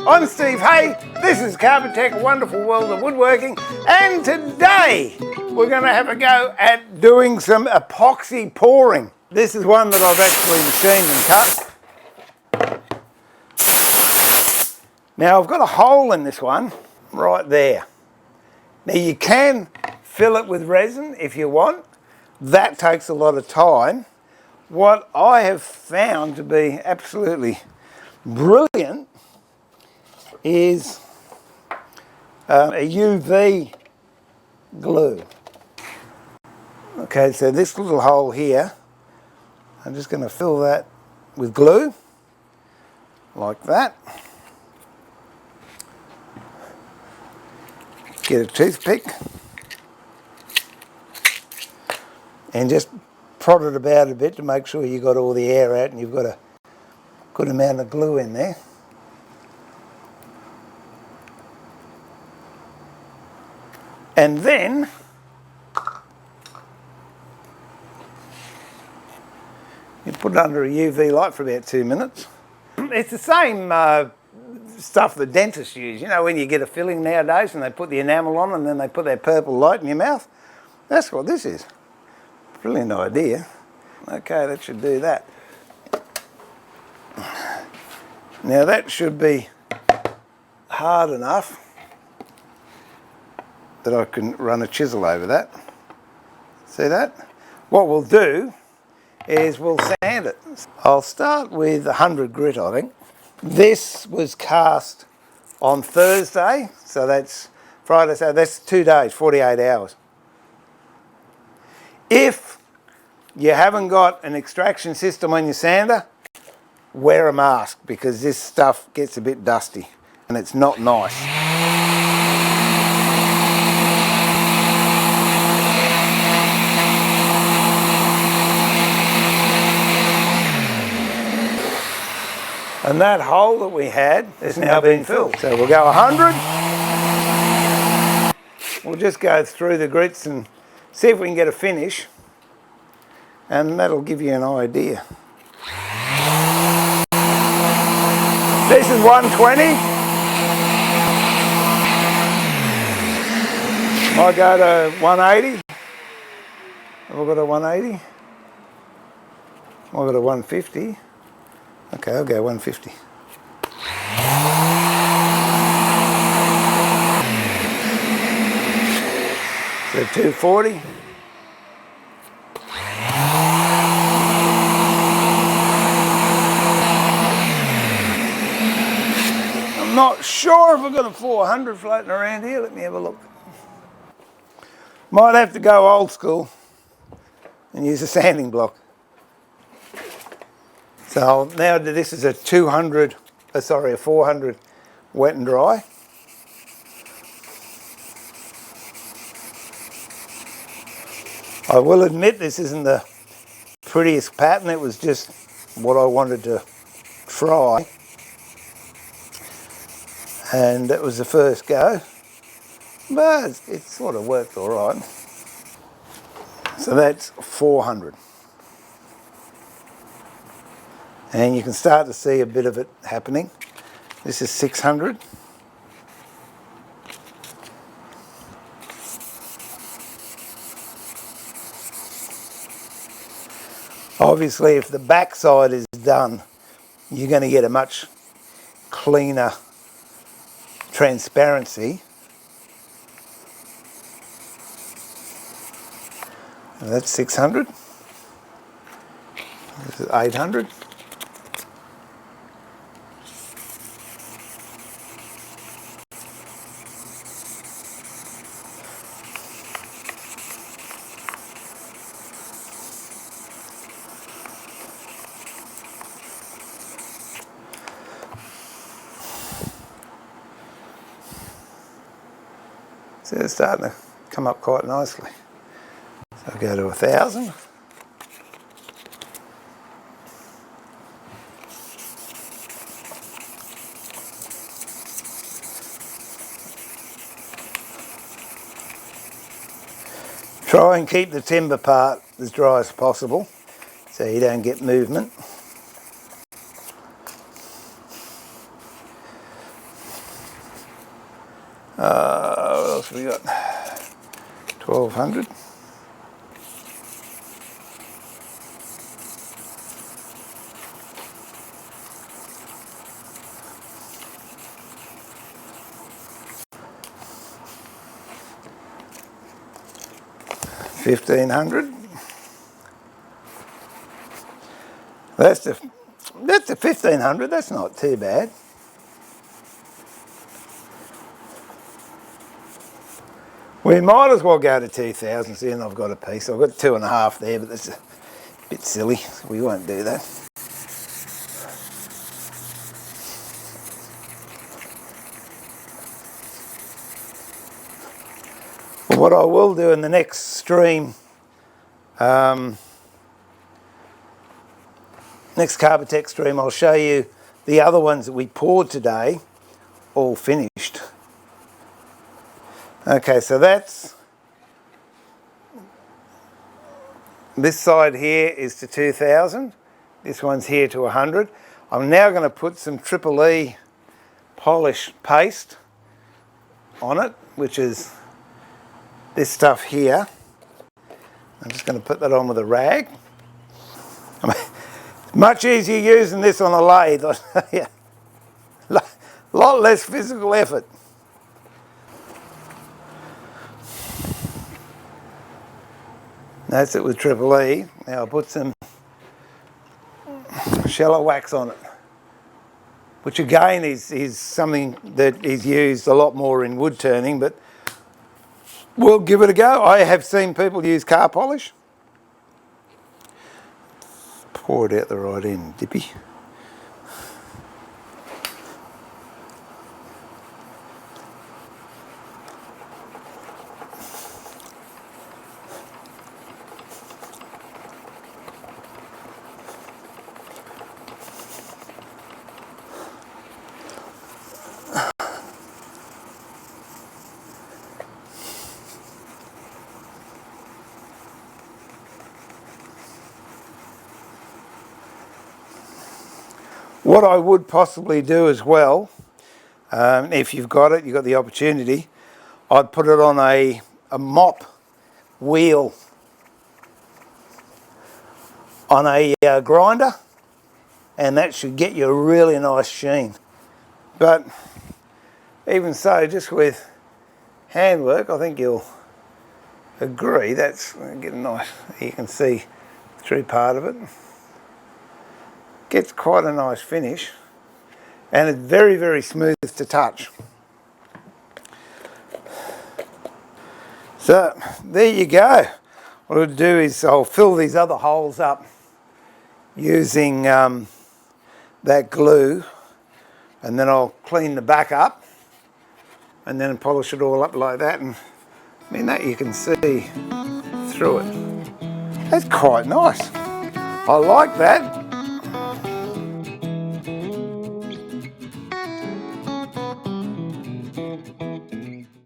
I'm Steve Hay, this is Carbatec, Wonderful World of Woodworking, and today we're going to have a go at doing some epoxy pouring. This is one that I've actually machined and cut. Now I've got a hole in this one right there. Now you can fill it with resin if you want. That takes a lot of time. What I have found to be absolutely brilliant is a UV glue. Okay, so this little hole here, I'm just going to fill that with glue, like that. Get a toothpick and just prod it about a bit to make sure you got all the air out and you've got a good amount of glue in there. And then you put it under a UV light for about 2 minutes. It's the same stuff the dentists use. You know, when you get a filling nowadays and they put the enamel on and then they put that purple light in your mouth? That's what this is. Brilliant idea. Okay, that should do that. Now that should be hard enough that I can run a chisel over that. See that? What we'll do is we'll sand it. I'll start with 100 grit, I think. This was cast on Thursday, so that's Friday, so that's 2 days, 48 hours. If you haven't got an extraction system on your sander, wear a mask because this stuff gets a bit dusty and it's not nice. And that hole that we had has now been filled. So we'll go 100. We'll just go through the grits and see if we can get a finish. And that'll give you an idea. This is 120. I'll go to 180. I'll go to 180. I'll go to 150. Okay, I'll go 150. So 240. I'm not sure if I've got a 400 floating around here. Let me have a look. Might have to go old school and use a sanding block. So now this is a 400 wet and dry. I will admit this isn't the prettiest pattern, it was just what I wanted to try. And it was the first go, but it sort of worked all right. So that's 400. And you can start to see a bit of it happening. This is 600. Obviously, if the back side is done, you're going to get a much cleaner transparency. And that's 600. This is 800. So it's starting to come up quite nicely. So I'll go to 1,000. Try and keep the timber part as dry as possible so you don't get movement. What else have we got? 1200. $1,500. That's the 1,500. That's not too bad. We might as well go to 2,000. See, and I've got a piece. I've got 2.5 there, but that's a bit silly. So we won't do that. Well, what I will do in the next stream, next Carbatec stream, I'll show you the other ones that we poured today, all finished. Okay, so that's, this side here is to 2,000. This one's here to 100. I'm now going to put some Triple E polish paste on it, which is this stuff here. I'm just going to put that on with a rag. I mean, much easier using this on a lathe. Yeah. Lot less physical effort. That's it with Triple E. Now I'll put some shallow wax on it, which again is something that is used a lot more in wood turning, but we'll give it a go. I have seen people use car polish. Pour it out the right end, Dippy. What I would possibly do as well, if you've got it, you've got the opportunity, I'd put it on a mop wheel on a grinder, and that should get you a really nice sheen. But even so, just with handwork, I think you'll agree that's get a nice, you can see through part of it. Gets quite a nice finish, and it's very, very smooth to touch. So there you go. What I'll do is I'll fill these other holes up using that glue, and then I'll clean the back up and then polish it all up like that, and I mean that you can see through it. That's quite nice. I like that.